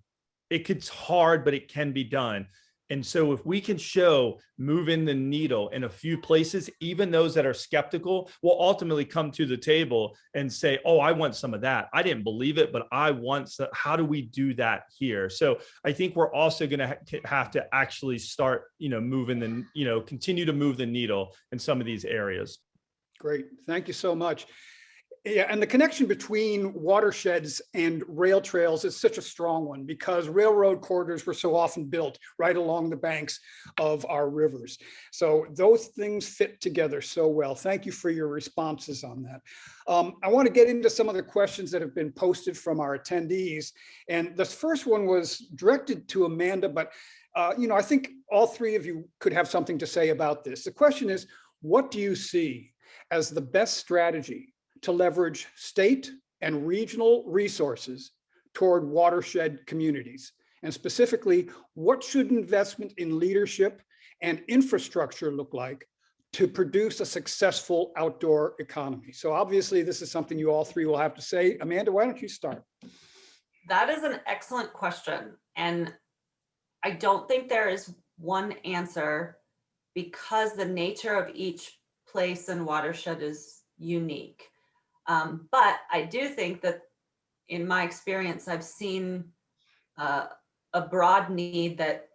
It's hard, but it can be done. And so if we can show moving the needle in a few places, even those that are skeptical will ultimately come to the table and say, oh, I want some of that. I didn't believe it, but I want some. How do we do that here? So I think we're also going to have to actually start, you know, continue to move the needle in some of these areas. Great. Thank you so much. Yeah, and the connection between watersheds and rail trails is such a strong one because railroad corridors were so often built right along the banks of our rivers. So those things fit together so well. Thank you for your responses on that. I want to get into some of the questions that have been posted from our attendees. And this first one was directed to Amanda, but you know, I think all three of you could have something to say about this. The question is, what do you see as the best strategy to leverage state and regional resources toward watershed communities? And specifically, what should investment in leadership and infrastructure look like to produce a successful outdoor economy? So obviously, this is something you all three will have to say. Amanda, why don't you start? That is an excellent question. And I don't think there is one answer because the nature of each place and watershed is unique. But I do think that in my experience, I've seen a broad need that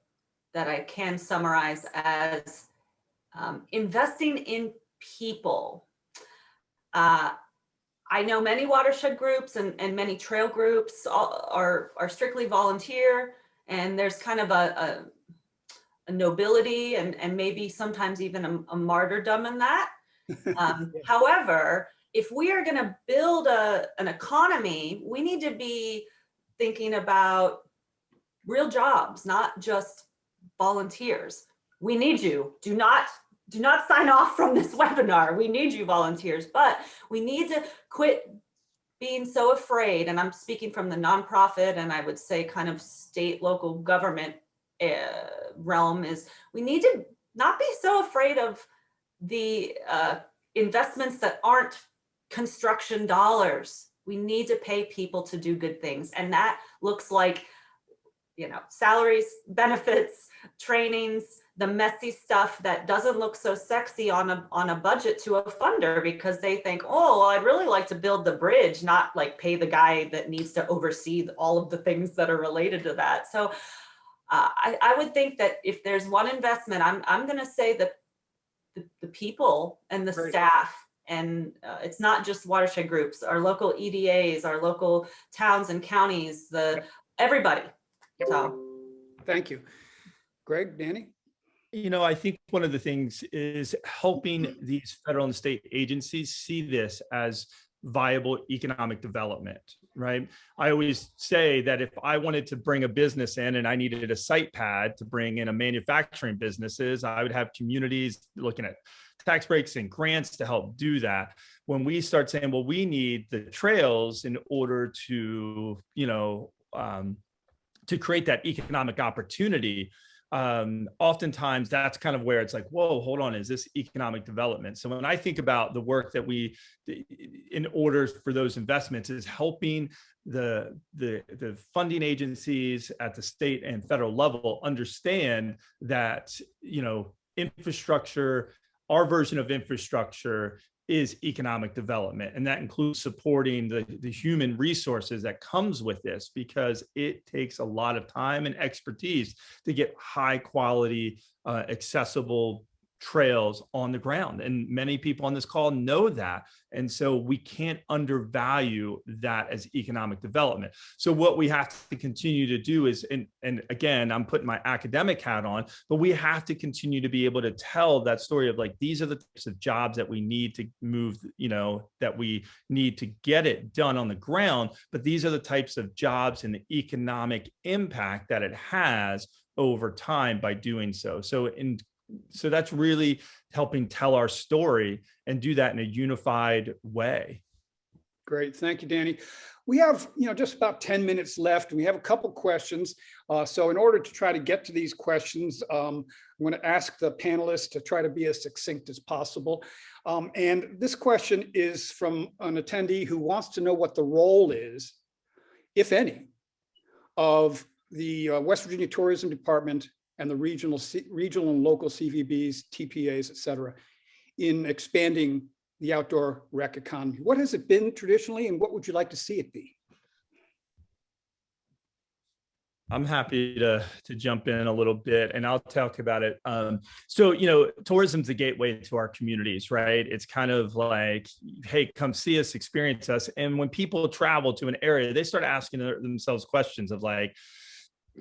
I can summarize as investing in people. I know many watershed groups and many trail groups are strictly volunteer, and there's kind of a nobility and maybe sometimes even a martyrdom in that. However, if we are going to build an economy, we need to be thinking about real jobs, not just volunteers. We need you. Do not sign off from this webinar. We need you, volunteers, but we need to quit being so afraid. And I'm speaking from the nonprofit and I would say kind of state, local government realm is we need to not be so afraid of the investments that aren't construction dollars. We need to pay people to do good things. And that looks like, you know, salaries, benefits, trainings, the messy stuff that doesn't look so sexy on a budget to a funder, because they think, oh, well, I'd really like to build the bridge, not like pay the guy that needs to oversee all of the things that are related to that. So I would think that if there's one investment, I'm going to say that the people and the Great. staff, and it's not just watershed groups, our local EDAs, our local towns and counties, everybody. So Thank you. Greg, Danny? You know, I think one of the things is helping these federal and state agencies see this as viable economic development, right? I always say that if I wanted to bring a business in and I needed a site pad to bring in a manufacturing businesses, I would have communities looking at tax breaks and grants to help do that. When we start saying, well, we need the trails in order to, you know, to create that economic opportunity, oftentimes that's kind of where it's like, whoa, hold on, is this economic development? So when I think about the work that we, in order for those investments, is helping the funding agencies at the state and federal level understand that, you know, infrastructure, our version of infrastructure is economic development. And that includes supporting the human resources that comes with this, because it takes a lot of time and expertise to get high quality, accessible trails on the ground. And many people on this call know that. And so we can't undervalue that as economic development. So what we have to continue to do is, and again, I'm putting my academic hat on, but we have to continue to be able to tell that story of like, these are the types of jobs that we need to move, you know, that we need to get it done on the ground. But these are the types of jobs and the economic impact that it has over time by doing so. So that's really helping tell our story and do that in a unified way. Great. Thank you, Danny. We have, you know, just about 10 minutes left. We have a couple questions. So in order to try to get to these questions, I'm going to ask the panelists to try to be as succinct as possible. And this question is from an attendee who wants to know what the role is, if any, of the West Virginia Tourism Department and the regional and local CVBs, TPAs, et cetera, in expanding the outdoor rec economy. What has it been traditionally, and what would you like to see it be? I'm happy to jump in a little bit, and I'll talk about it. So, you know, tourism's the gateway to our communities, right? It's kind of like, hey, come see us, experience us. And when people travel to an area, they start asking themselves questions of like,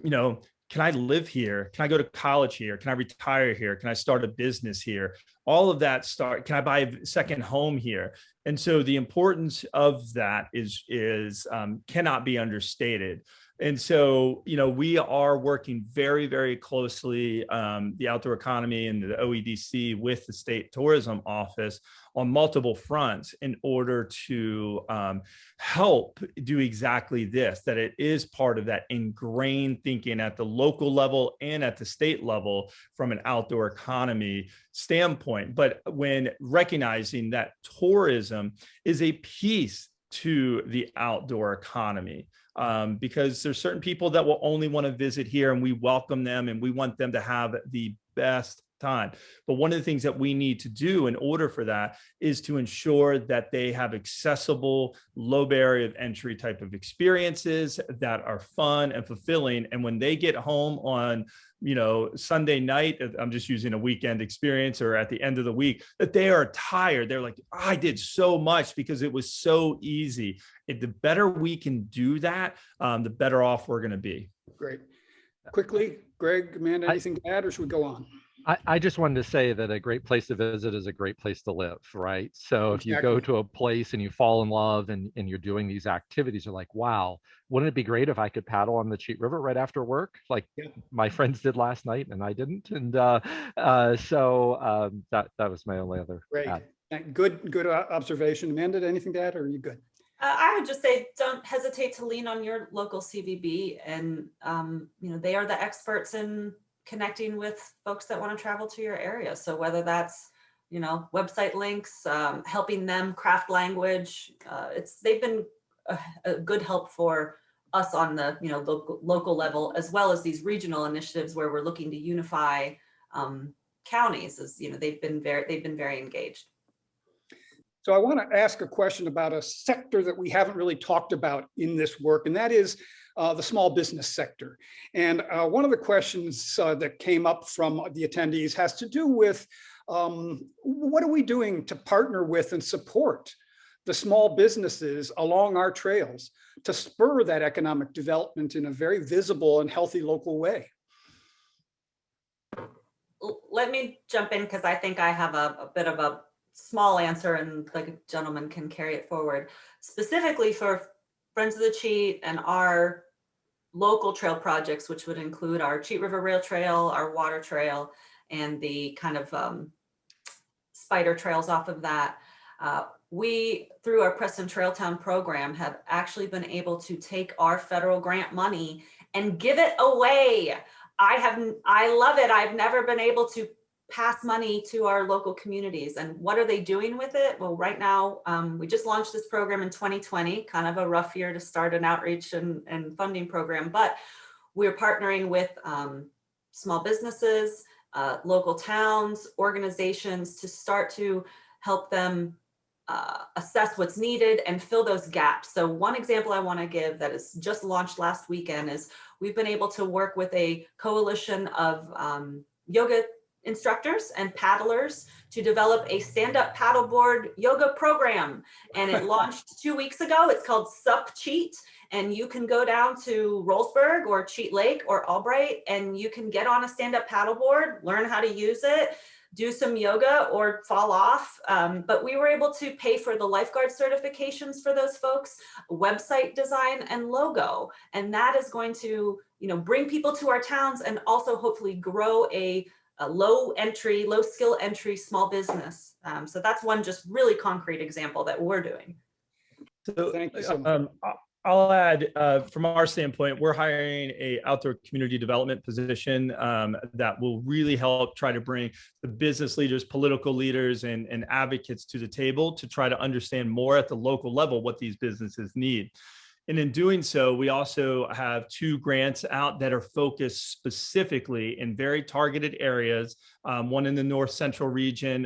you know, can I live here? Can I go to college here? Can I retire here? Can I start a business here? All of that can I buy a second home here? And so the importance of that is cannot be understated. And so, you know, we are working very, very closely, the outdoor economy and the OEDC with the state tourism office on multiple fronts in order to help do exactly this, that it is part of that ingrained thinking at the local level and at the state level from an outdoor economy standpoint. But when recognizing that tourism is a piece to the outdoor economy, because there's certain people that will only want to visit here, and we welcome them and we want them to have the best time. But one of the things that we need to do in order for that is to ensure that they have accessible, low barrier of entry type of experiences that are fun and fulfilling. And when they get home on, you know, Sunday night, I'm just using a weekend experience, or at the end of the week, that they are tired. They're like, oh, I did so much because it was so easy. The better we can do that, the better off we're going to be. Great. Quickly, Greg, Amanda, anything to add, or should we go on? I just wanted to say that a great place to visit is a great place to live, right? So if you go to a place and you fall in love and you're doing these activities, you're like, wow, wouldn't it be great if I could paddle on the Cheat River right after work? Like my friends did last night and I didn't. And that was my only other Great. add. Good observation. Amanda, anything to add, or are you good? I would just say, don't hesitate to lean on your local CVB, and they are the experts in connecting with folks that want to travel to your area. So whether that's website links, helping them craft language, they've been a good help for us on the local level, as well as these regional initiatives where we're looking to unify counties. As they've been very engaged. So I want to ask a question about a sector that we haven't really talked about in this work, and that is the small business sector. And one of the questions that came up from the attendees has to do with what are we doing to partner with and support the small businesses along our trails to spur that economic development in a very visible and healthy local way? Let me jump in, because I think I have a bit of a small answer, and the gentleman can carry it forward. Specifically for Friends of the Cheat and our local trail projects, which would include our Cheat River Rail Trail, our water trail, and the kind of spider trails off of that. We, through our Preston Trailtown program, have actually been able to take our federal grant money and give it away. I love it. I've never been able to pass money to our local communities. And what are they doing with it? Well, right now, we just launched this program in 2020, kind of a rough year to start an outreach and funding program, but we're partnering with small businesses, local towns, organizations to start to help them assess what's needed and fill those gaps. So one example I want to give that is just launched last weekend is we've been able to work with a coalition of yoga instructors and paddlers to develop a stand-up paddleboard yoga program. And it launched 2 weeks ago. It's called Sup Cheat. And you can go down to Rollsburg or Cheat Lake or Albright, and you can get on a stand-up paddleboard, learn how to use it, do some yoga or fall off. But we were able to pay for the lifeguard certifications for those folks, website design and logo. And that is going to, bring people to our towns and also hopefully grow a low skill entry small business. So that's one just really concrete example that we're doing. So, Thank you so much. I'll add, from our standpoint, we're hiring a outdoor community development position that will really help try to bring the business leaders, political leaders, and advocates to the table to try to understand more at the local level what these businesses need. And in doing so, we also have 2 grants out that are focused specifically in very targeted areas. One in the North Central region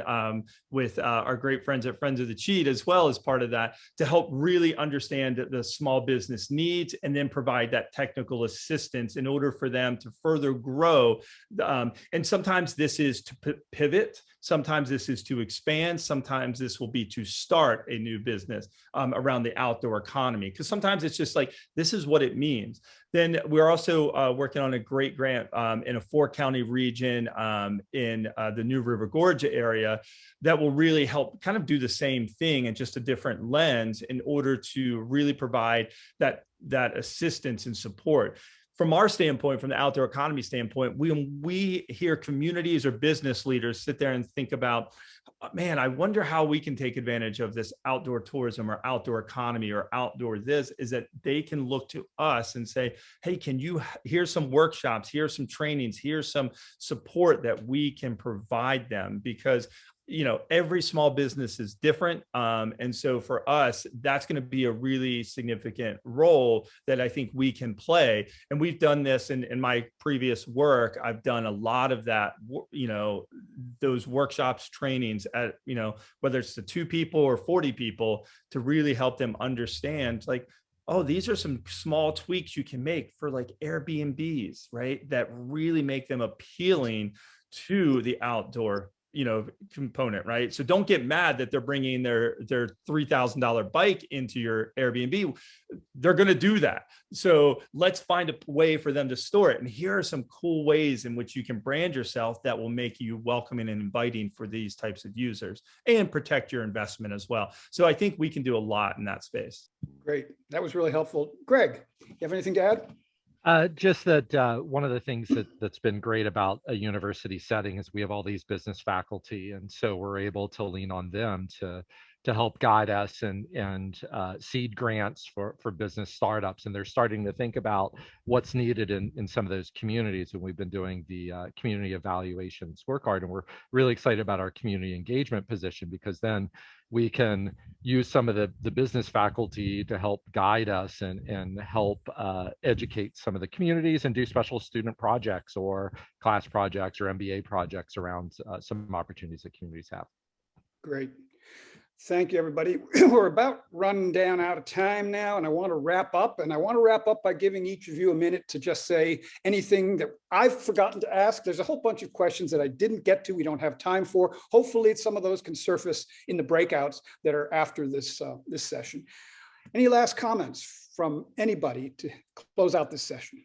with our great friends at Friends of the Cheat, as well as part of that, to help really understand the small business needs and then provide that technical assistance in order for them to further grow. And sometimes this is to pivot. Sometimes this is to expand. Sometimes this will be to start a new business around the outdoor economy, because sometimes it's just like, this is what it means. Then we're also working on a great grant in a 4-county region in the New River Gorge area that will really help kind of do the same thing in just a different lens in order to really provide that assistance and support. From our standpoint, from the outdoor economy standpoint, we hear communities or business leaders sit there and think about, man, I wonder how we can take advantage of this outdoor tourism or outdoor economy or outdoor this, is that they can look to us and say, hey, here's some workshops, here's some trainings, here's some support that we can provide them, because every small business is different. And so for us, that's going to be a really significant role that I think we can play. And we've done this in my previous work. I've done a lot of that, those workshops, trainings at, whether it's to 2 people or 40 people, to really help them understand, like, oh, these are some small tweaks you can make for like Airbnbs, right? That really make them appealing to the outdoor component, right? So don't get mad that they're bringing their $3,000 bike into your Airbnb. They're going to do that. So let's find a way for them to store it. And here are some cool ways in which you can brand yourself that will make you welcoming and inviting for these types of users and protect your investment as well. So I think we can do a lot in that space. Great. That was really helpful. Greg, you have anything to add? Just that one of the things that's been great about a university setting is we have all these business faculty, and so we're able to lean on them to to help guide us and seed grants for business startups. And they're starting to think about what's needed in some of those communities. And we've been doing the community evaluation scorecard. And we're really excited about our community engagement position, because then we can use some of the business faculty to help guide us and help educate some of the communities and do special student projects or class projects or MBA projects around some opportunities that communities have. Great. Thank you, everybody. We're about running down out of time now, and I want to wrap up. And I want to wrap up by giving each of you a minute to just say anything that I've forgotten to ask. There's a whole bunch of questions that I didn't get to, we don't have time for. Hopefully, some of those can surface in the breakouts that are after this, this session. Any last comments from anybody to close out this session?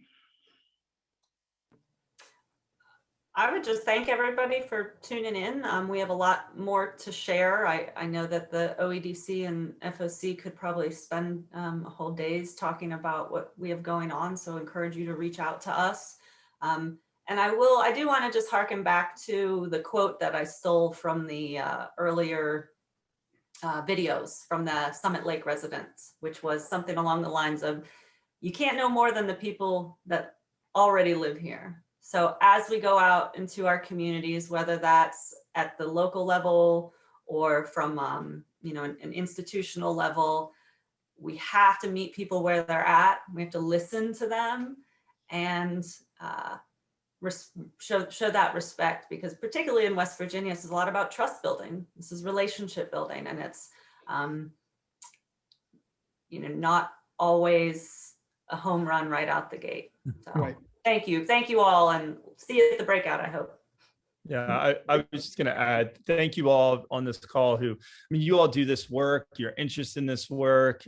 I would just thank everybody for tuning in. We have a lot more to share. I know that the OEDC and FOC could probably spend a whole days talking about what we have going on. So encourage you to reach out to us. And I do want to just harken back to the quote that I stole from the earlier videos from the Summit Lake residents, which was something along the lines of, you can't know more than the people that already live here. So as we go out into our communities, whether that's at the local level or from you know, an institutional level, we have to meet people where they're at. We have to listen to them and show that respect, because particularly in West Virginia, this is a lot about trust building. This is relationship building, and it's you know, not always a home run right out the gate. So. Right. Thank you all, and see you at the breakout, I hope. Yeah, I was just going to add, thank you all on this call who, I mean, you all do this work, you're interested in this work,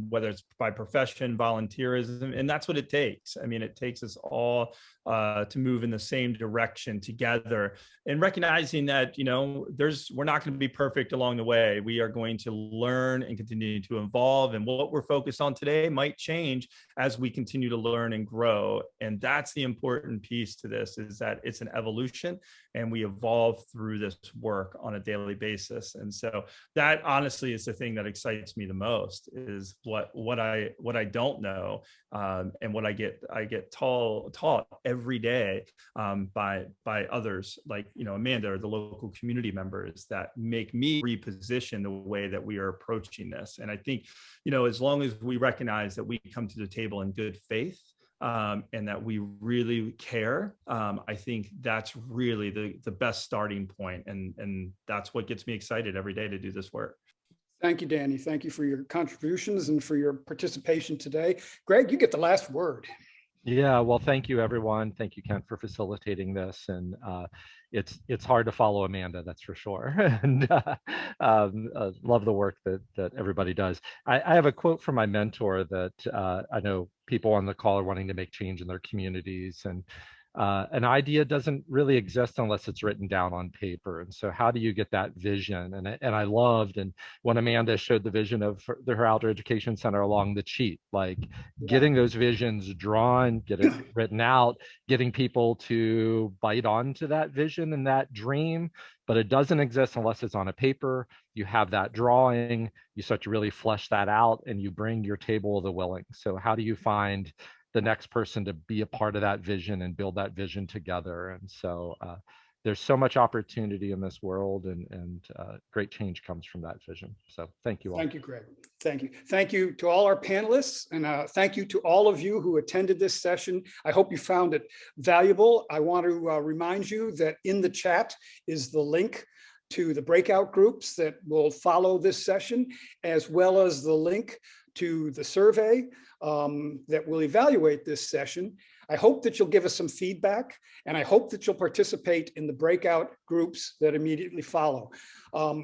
whether it's by profession, volunteerism, and that's what it takes. I mean, it takes us all to move in the same direction together, and recognizing that, you know, we're not going to be perfect along the way. We are going to learn and continue to evolve, and what we're focused on today might change as we continue to learn and grow. And that's the important piece to this, is that it's an evolution, and we evolve through this work on a daily basis. And so that honestly is the thing that excites me the most, is what I don't know, and what I get taught every day by others like, you know, Amanda, or the local community members, that make me reposition the way that we are approaching this. And I think, you know, as long as we recognize that we come to the table in good faith, and that we really care, I think that's really the best starting point. And that's what gets me excited every day to do this work. Thank you, Danny. Thank you for your contributions and for your participation today. Greg, you get the last word. Yeah, well, thank you, everyone. Thank you, Kent, for facilitating this. And it's hard to follow Amanda, that's for sure. And love the work that everybody does. I have a quote from my mentor that I know people on the call are wanting to make change in their communities, and an idea doesn't really exist unless it's written down on paper. And so how do you get that vision? And I loved, and when Amanda showed the vision of her outdoor education center along the cheat, like getting those visions drawn, get it written out, getting people to bite onto that vision and that dream. But it doesn't exist unless it's on a paper. You have that drawing, you start to really flesh that out, and you bring your table of the willing. So how do you find the next person to be a part of that vision and build that vision together? And so there's so much opportunity in this world, and great change comes from that vision. So thank you all. Thank you, Greg. Thank you. Thank you to all our panelists, and thank you to all of you who attended this session. I hope you found it valuable. I want to remind you that in the chat is the link to the breakout groups that will follow this session, as well as the link to the survey that will evaluate this session. I hope that you'll give us some feedback, and I hope that you'll participate in the breakout groups that immediately follow.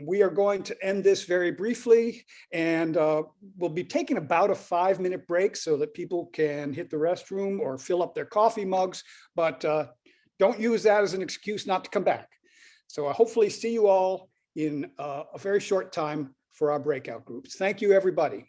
We are going to end this very briefly, and we'll be taking about a 5-minute break so that people can hit the restroom or fill up their coffee mugs, but don't use that as an excuse not to come back. So I hopefully see you all in a very short time for our breakout groups. Thank you, everybody.